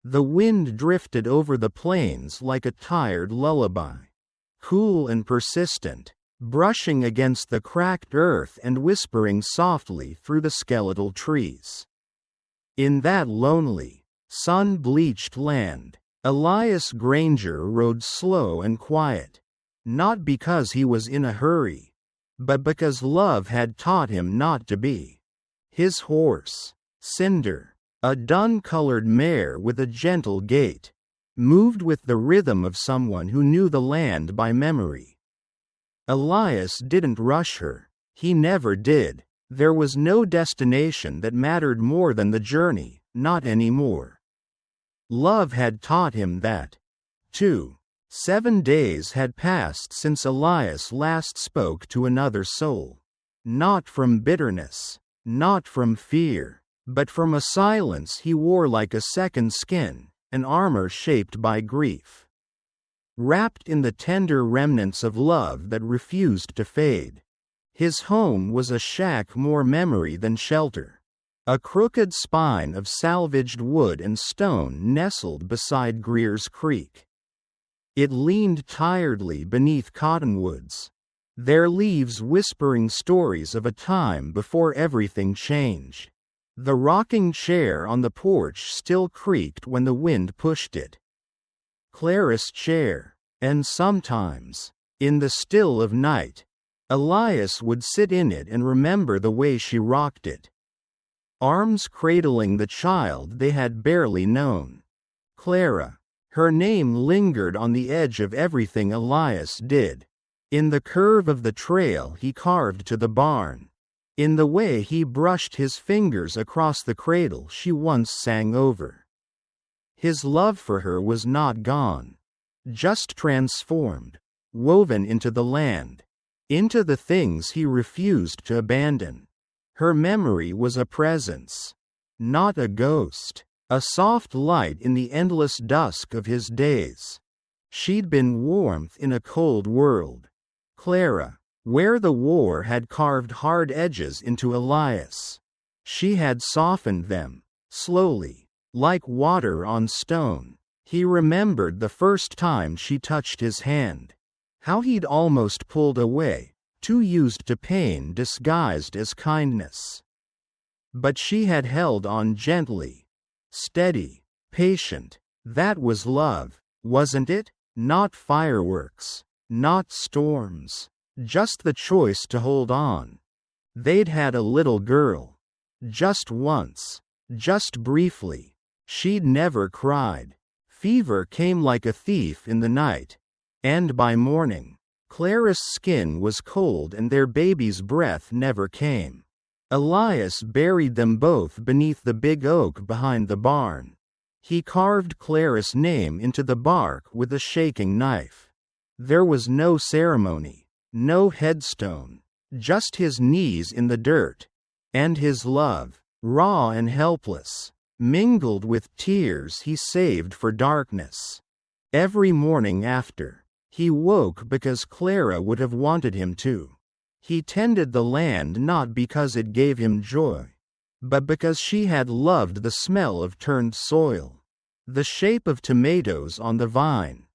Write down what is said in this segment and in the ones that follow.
The wind drifted over the plains like a tired lullaby, cool and persistent, brushing against the cracked earth and whispering softly through the skeletal trees. In that lonely, sun-bleached land, Elias Granger rode slow and quiet, not because he was in a hurry, but because love had taught him not to be. His horse, Cinder, a dun-colored mare with a gentle gait, moved with the rhythm of someone who knew the land by memory. Elias didn't rush her, he never did. There was no destination that mattered more than the journey, not anymore. Love had taught him that, too. 7 days had passed since Elias last spoke to another soul. Not from bitterness, not from fear, but from a silence he wore like a second skin, an armor shaped by grief. Wrapped in the tender remnants of love that refused to fade. His home was a shack more memory than shelter. A crooked spine of salvaged wood and stone nestled beside Greer's Creek. It leaned tiredly beneath cottonwoods, their leaves whispering stories of a time before everything changed. The rocking chair on the porch still creaked when the wind pushed it. Clara's chair, and sometimes, in the still of night, Elias would sit in it and remember the way she rocked it. Arms cradling the child they had barely known. Clara. Her name lingered on the edge of everything Elias did. In the curve of the trail he carved to the barn. In the way he brushed his fingers across the cradle she once sang over. His love for her was not gone. Just transformed, woven into the land, into the things he refused to abandon. Her memory was a presence, not a ghost. A soft light in the endless dusk of his days. She'd been warmth in a cold world. Clara, where the war had carved hard edges into Elias. She had softened them, slowly, like water on stone. He remembered the first time she touched his hand. How he'd almost pulled away, too used to pain disguised as kindness. But she had held on gently. Steady, patient. That was love, wasn't it? Not fireworks, not storms, just the choice to hold on. They'd had a little girl. Just once, just briefly. She'd never cried. Fever came like a thief in the night. And by morning, Clara's skin was cold and their baby's breath never came. Elias buried them both beneath the big oak behind the barn. He carved Clara's name into the bark with a shaking knife. There was no ceremony, no headstone, just his knees in the dirt. And his love, raw and helpless, mingled with tears he saved for darkness. Every morning after, he woke because Clara would have wanted him to. He tended the land not because it gave him joy, but because she had loved the smell of turned soil, the shape of tomatoes on the vine.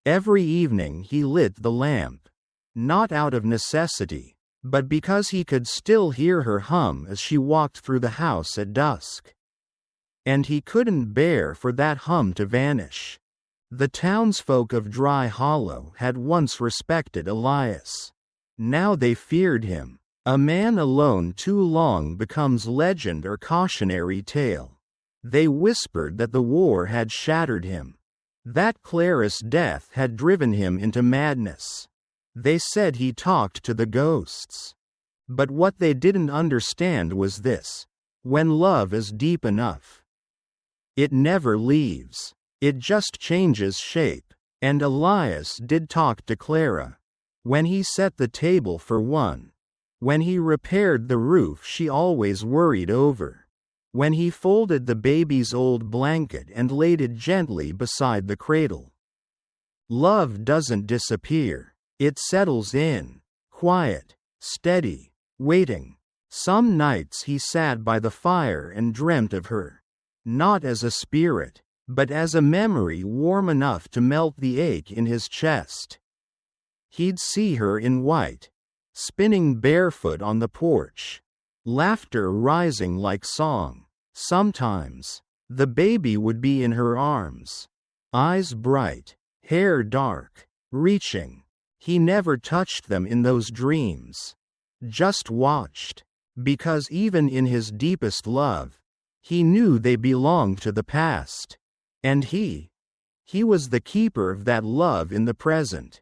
Every evening he lit the lamp, not out of necessity, but because he could still hear her hum as she walked through the house at dusk. And he couldn't bear for that hum to vanish. The townsfolk of Dry Hollow had once respected Elias. Now they feared him. A man alone too long becomes legend or cautionary tale. They whispered that the war had shattered him, that Clara's death had driven him into madness. They said he talked to the ghosts. But what they didn't understand was this: when love is deep enough, it never leaves. It just changes shape. And Elias did talk to Clara. When he set the table for one. When he repaired the roof she always worried over. When he folded the baby's old blanket and laid it gently beside the cradle. Love doesn't disappear. It settles in. Quiet, steady, waiting. Some nights he sat by the fire and dreamt of her. Not as a spirit, but as a memory warm enough to melt the ache in his chest. He'd see her in white, spinning barefoot on the porch, laughter rising like song. Sometimes, the baby would be in her arms, eyes bright, hair dark, reaching. He never touched them in those dreams, just watched, because even in his deepest love, he knew they belonged to the past, and he was the keeper of that love in the present.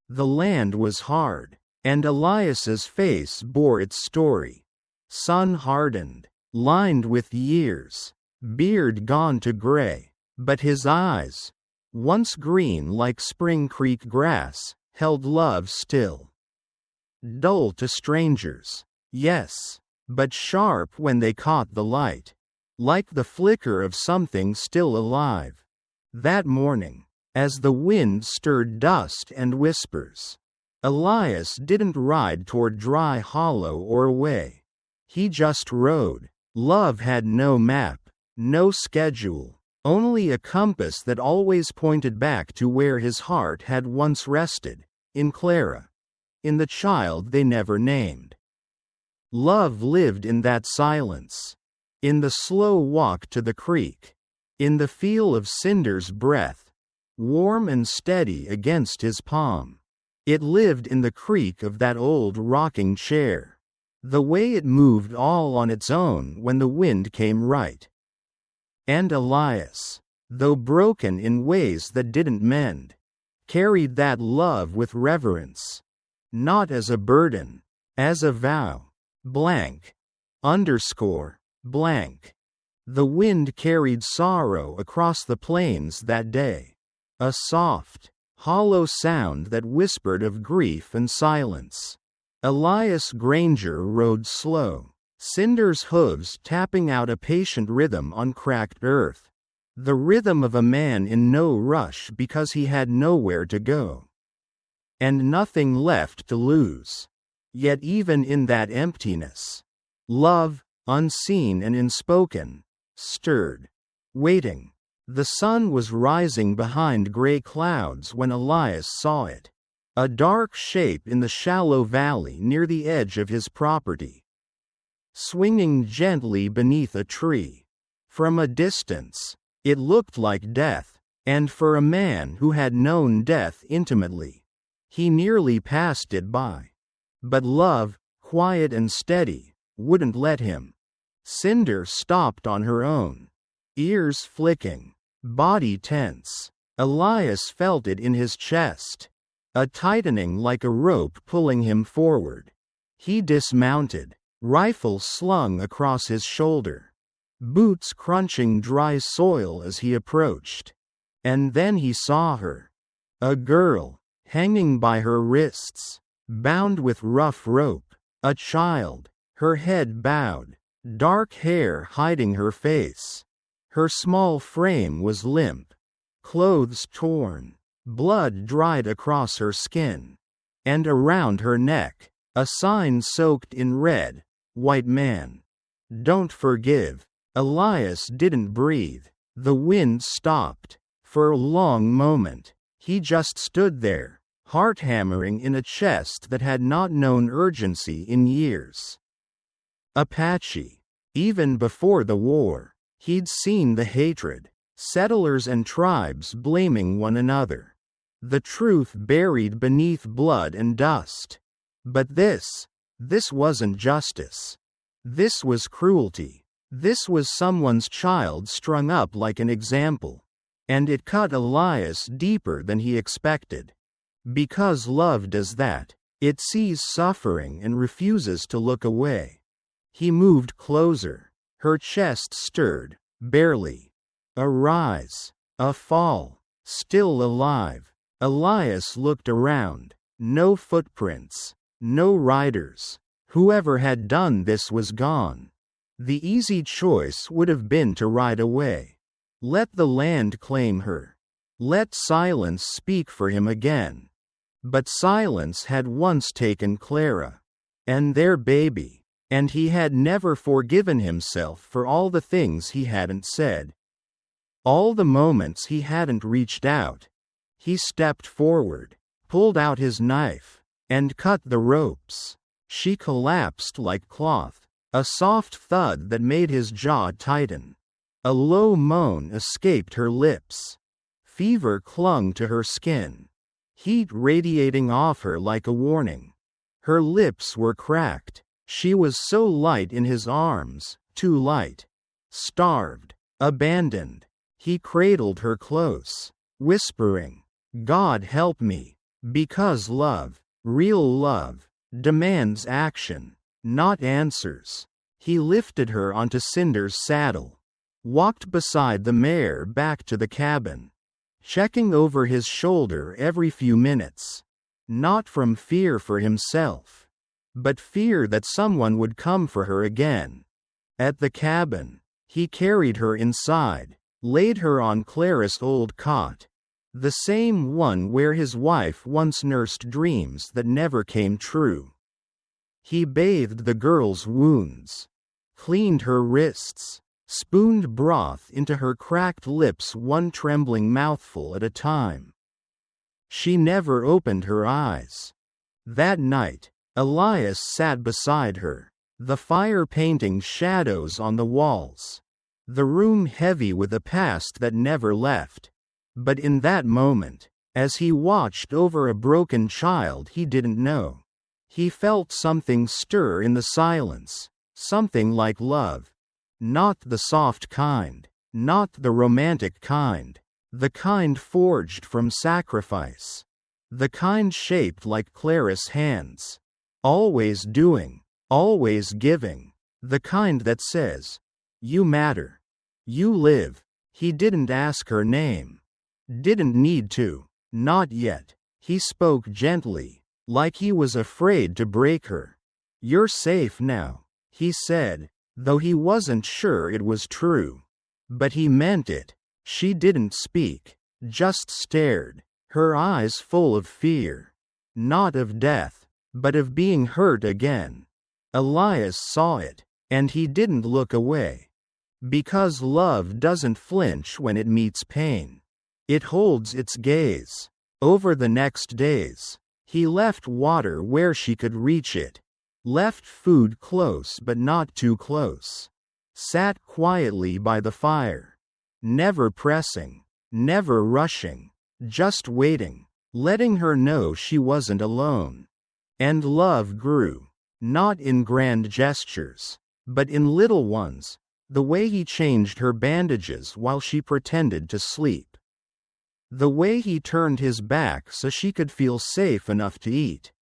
The land was hard, and Elias's face bore its story. Sun-hardened, lined with years, beard gone to gray, but his eyes, once green like spring creek grass, held love still. Dull to strangers, yes, but sharp when they caught the light, like the flicker of something still alive. That morning, as the wind stirred dust and whispers, Elias didn't ride toward Dry Hollow or away. He just rode. Love had no map, no schedule, only a compass that always pointed back to where his heart had once rested, in Clara, in the child they never named. Love lived in that silence, in the slow walk to the creek, in the feel of Cinder's breath, warm and steady against his palm. It lived in the creak of that old rocking chair, the way it moved all on its own when the wind came right. And Elias, though broken in ways that didn't mend, carried that love with reverence, not as a burden, as a vow. Blank. Underscore. Blank. The wind carried sorrow across the plains that day. A soft, hollow sound that whispered of grief and silence. Elias Granger rode slow, Cinder's hooves tapping out a patient rhythm on cracked earth. The rhythm of a man in no rush because he had nowhere to go. And nothing left to lose. Yet even in that emptiness, love, unseen and unspoken, stirred. Waiting. The sun was rising behind gray clouds when Elias saw it. A dark shape in the shallow valley near the edge of his property, swinging gently beneath a tree. From a distance, it looked like death, and for a man who had known death intimately, he nearly passed it by. But love, quiet and steady, wouldn't let him. Cinder stopped on her own, ears flicking, body tense. Elias felt it in his chest, a tightening like a rope pulling him forward. He dismounted, rifle slung across his shoulder, boots crunching dry soil as he approached. And then he saw her. A girl, hanging by her wrists, bound with rough rope. A child, her head bowed, dark hair hiding her face. Her small frame was limp, clothes torn, blood dried across her skin. And around her neck, a sign soaked in red, "White man. Don't forgive." Elias didn't breathe. The wind stopped. For a long moment, he just stood there, heart hammering in a chest that had not known urgency in years. Apache. Even before the war, he'd seen the hatred, settlers and tribes blaming one another. The truth buried beneath blood and dust. But this wasn't justice. This was cruelty. This was someone's child strung up like an example. And it cut Elias deeper than he expected. Because love does that. It sees suffering and refuses to look away. He moved closer. Her chest stirred, barely. A rise. A fall. Still alive. Elias looked around. No footprints. No riders. Whoever had done this was gone. The easy choice would have been to ride away. Let the land claim her. Let silence speak for him again. But silence had once taken Clara. And their baby. And he had never forgiven himself for all the things he hadn't said. All the moments he hadn't reached out. He stepped forward, pulled out his knife, and cut the ropes. She collapsed like cloth, a soft thud that made his jaw tighten. A low moan escaped her lips. Fever clung to her skin, heat radiating off her like a warning. Her lips were cracked. She was so light in his arms, too light. Starved, abandoned. He cradled her close, whispering, "God help me." Because love, real love, demands action, not answers. He lifted her onto Cinder's saddle, walked beside the mare back to the cabin, checking over his shoulder every few minutes. Not from fear for himself, but fear that someone would come for her again. At the cabin, he carried her inside, laid her on Clara's old cot, the same one where his wife once nursed dreams that never came true. He bathed the girl's wounds, cleaned her wrists, spooned broth into her cracked lips, one trembling mouthful at a time. She never opened her eyes. That night, Elias sat beside her, the fire painting shadows on the walls, the room heavy with a past that never left. But in that moment, as he watched over a broken child he didn't know, he felt something stir in the silence, something like love. Not the soft kind, not the romantic kind, the kind forged from sacrifice, the kind shaped like Clara's hands, always doing, always giving, the kind that says, "You matter. You live." He didn't ask her name. Didn't need to. Not yet. He spoke gently, like he was afraid to break her. "You're safe now," he said, though he wasn't sure it was true. But he meant it. She didn't speak, just stared, her eyes full of fear. Not of death, but of being hurt again. Elias saw it, and he didn't look away. Because love doesn't flinch when it meets pain. It holds its gaze. Over the next days, he left water where she could reach it, left food close but not too close, sat quietly by the fire, never pressing, never rushing, just waiting, letting her know she wasn't alone. And love grew, not in grand gestures, but in little ones, the way he changed her bandages while she pretended to sleep. The way he turned his back so she could feel safe enough to eat.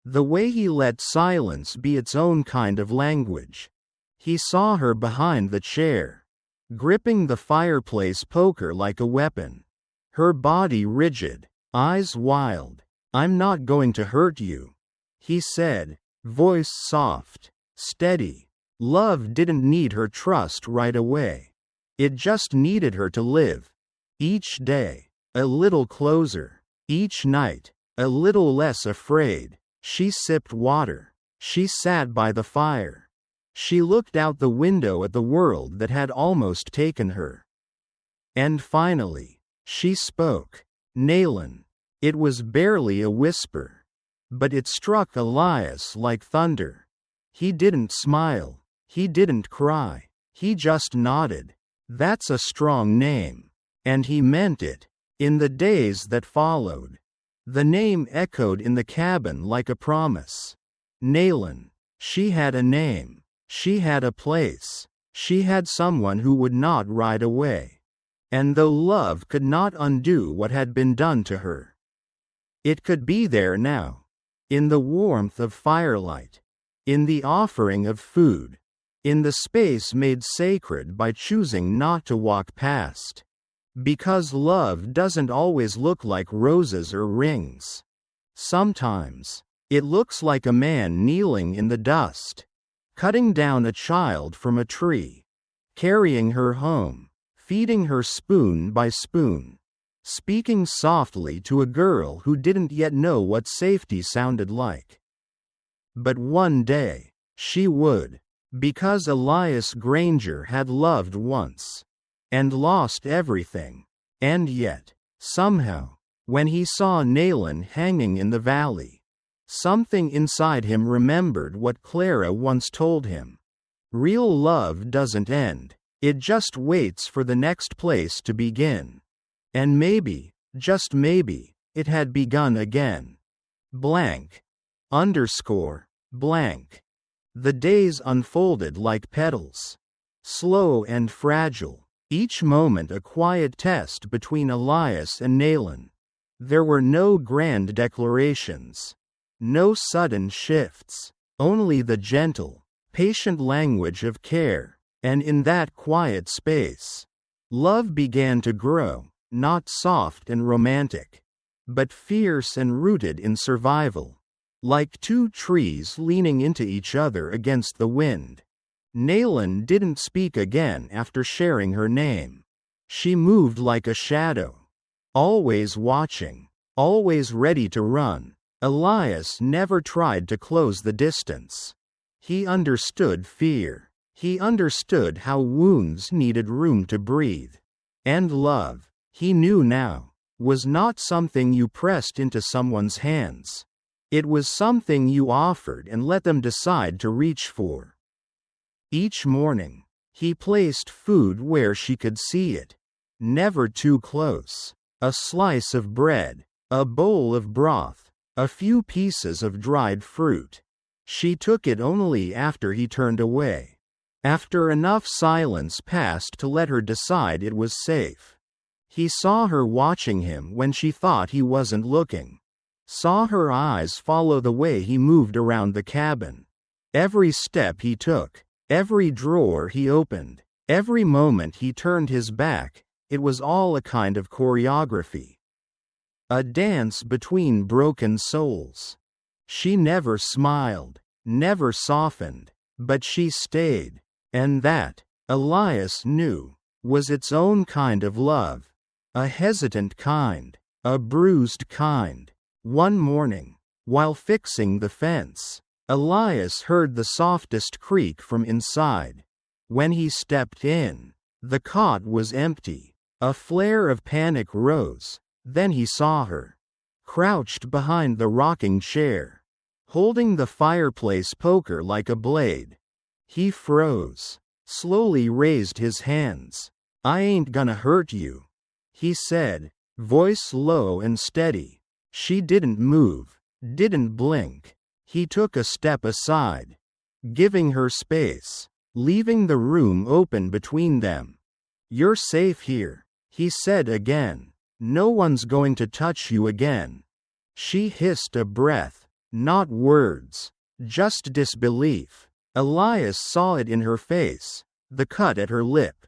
The way he let silence be its own kind of language. He saw her behind the chair, gripping the fireplace poker like a weapon. Her body rigid, eyes wild. "I'm not going to hurt you," he said, voice soft, steady. Love didn't need her trust right away. It just needed her to live. Each day, a little closer. Each night, a little less afraid. She sipped water. She sat by the fire. She looked out the window at the world that had almost taken her. And finally, she spoke. "Naylan." It was barely a whisper, but it struck Elias like thunder. He didn't smile. He didn't cry. He just nodded. That's a strong name. And he meant it. In the days that followed, the name echoed in the cabin like a promise. Naylan. She had a name. She had a place. She had someone who would not ride away. And though love could not undo what had been done to her, it could be there now. In the warmth of firelight. In the offering of food. In the space made sacred by choosing not to walk past. Because love doesn't always look like roses or rings. Sometimes, it looks like a man kneeling in the dust, cutting down a child from a tree, carrying her home, feeding her spoon by spoon, speaking softly to a girl who didn't yet know what safety sounded like. But one day, she would, because Elias Granger had loved once. and lost everything. And yet, somehow, when he saw Nayland hanging in the valley, something inside him remembered what Clara once told him. Real love doesn't end, it just waits for the next place to begin. And maybe, just maybe, it had begun again. Blank. Blank. The days unfolded like petals. Slow and fragile, each moment a quiet test between Elias and Nayland. There were no grand declarations, no sudden shifts, only the gentle, patient language of care, and in that quiet space, love began to grow, not soft and romantic, but fierce and rooted in survival. Like two trees leaning into each other against the wind. Nayland didn't speak again after sharing her name. She moved like a shadow. Always watching, always ready to run. Elias never tried to close the distance. He understood fear. He understood how wounds needed room to breathe. And love, he knew now, was not something you pressed into someone's hands. It was something you offered and let them decide to reach for. Each morning, he placed food where she could see it. Never too close. A slice of bread, a bowl of broth, a few pieces of dried fruit. She took it only after he turned away. After enough silence passed to let her decide it was safe. He saw her watching him when she thought he wasn't looking. Saw her eyes follow the way he moved around the cabin. Every step he took, every drawer he opened, every moment he turned his back, it was all a kind of choreography. A dance between broken souls. She never smiled, never softened, but she stayed. And that, Elias knew, was its own kind of love. A hesitant kind, a bruised kind. One morning, while fixing the fence, Elias heard the softest creak from inside. When he stepped in, the cot was empty. A flare of panic rose, then he saw her, crouched behind the rocking chair, holding the fireplace poker like a blade. He froze, slowly raised his hands. "I ain't gonna hurt you," he said, voice low and steady. She didn't move, didn't blink. He took a step aside, giving her space, leaving the room open between them. "You're safe here," he said again. "No one's going to touch you again." She hissed a breath, not words, just disbelief. Elias saw it in her face, the cut at her lip,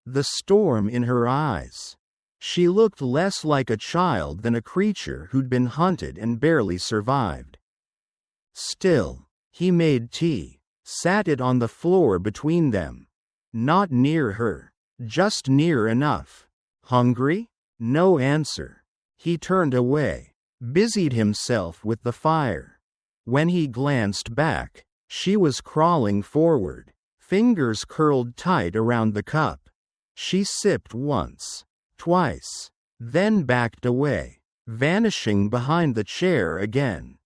the storm in her eyes. She looked less like a child than a creature who'd been hunted and barely survived. Still, he made tea, sat it on the floor between them. Not near her, just near enough. "Hungry?" No answer. He turned away, busied himself with the fire. When he glanced back, she was crawling forward, fingers curled tight around the cup. She sipped once, twice, then backed away, vanishing behind the chair again.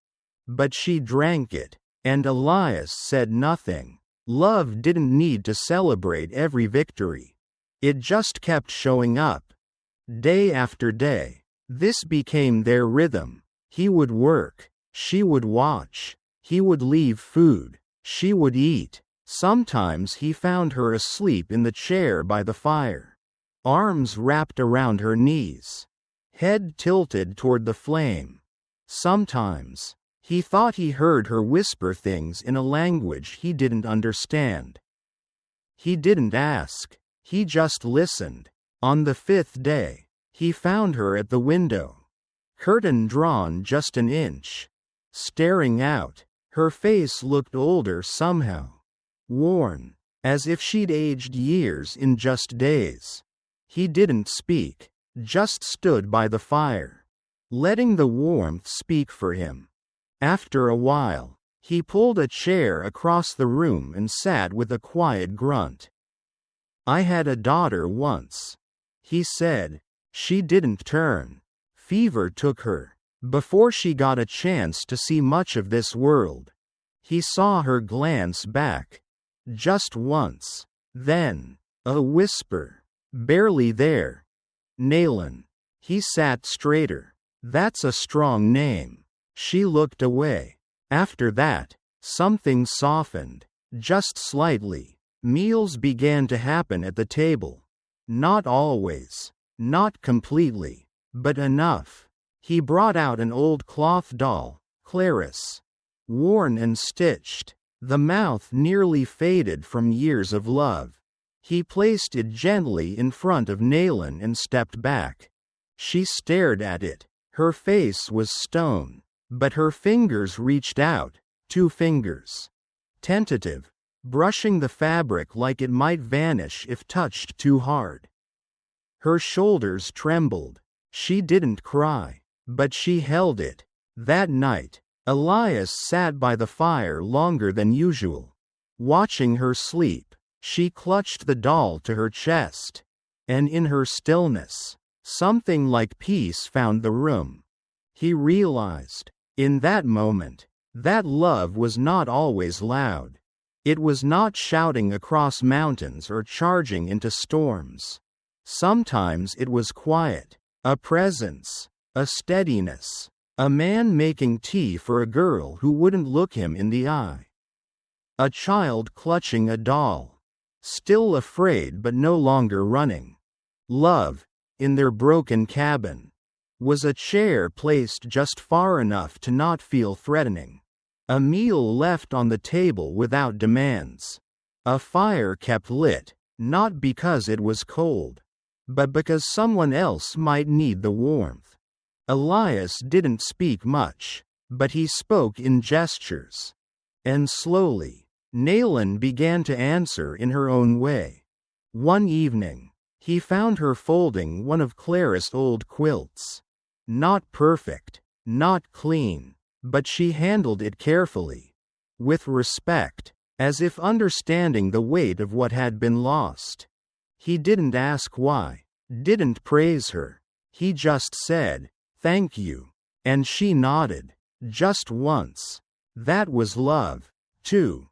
But she drank it, and Elias said nothing. Love didn't need to celebrate every victory. It just kept showing up. Day after day, this became their rhythm. He would work, she would watch, he would leave food, she would eat. Sometimes he found her asleep in the chair by the fire, arms wrapped around her knees, head tilted toward the flame. Sometimes, he thought he heard her whisper things in a language he didn't understand. He didn't ask, he just listened. On the 5th day, he found her at the window, curtain drawn just an inch, staring out. Her face looked older somehow, worn, as if she'd aged years in just days. He didn't speak, just stood by the fire, letting the warmth speak for him. After a while, he pulled a chair across the room and sat with a quiet grunt. I had a daughter once. He said. She didn't turn. Fever took her. Before she got a chance to see much of this world. He saw her glance back. Just once. Then. A whisper. Barely there. Naylan. He sat straighter. That's a strong name. She looked away. After that, something softened. Just slightly. Meals began to happen at the table. Not always. Not completely. But enough. He brought out an old cloth doll, Clarice. Worn and stitched. The mouth nearly faded from years of love. He placed it gently in front of Naylan and stepped back. She stared at it. Her face was stone. But her fingers reached out. 2 fingers. Tentative. Brushing the fabric like it might vanish if touched too hard. Her shoulders trembled. She didn't cry. But she held it. That night, Elias sat by the fire longer than usual. Watching her sleep, she clutched the doll to her chest. And in her stillness, something like peace found the room. He realized, in that moment, that love was not always loud. It was not shouting across mountains or charging into storms. Sometimes it was quiet, a presence, a steadiness, a man making tea for a girl who wouldn't look him in the eye. A child clutching a doll, still afraid but no longer running. Love, in their broken cabin, was a chair placed just far enough to not feel threatening. A meal left on the table without demands. A fire kept lit, not because it was cold, but because someone else might need the warmth. Elias didn't speak much, but he spoke in gestures. And slowly, Naylan began to answer in her own way. One evening, he found her folding one of Clarice's old quilts. Not perfect, not clean, but she handled it carefully, with respect, as if understanding the weight of what had been lost. He didn't ask why, didn't praise her. He just said, "Thank you." And she nodded. Just once. That was love, too.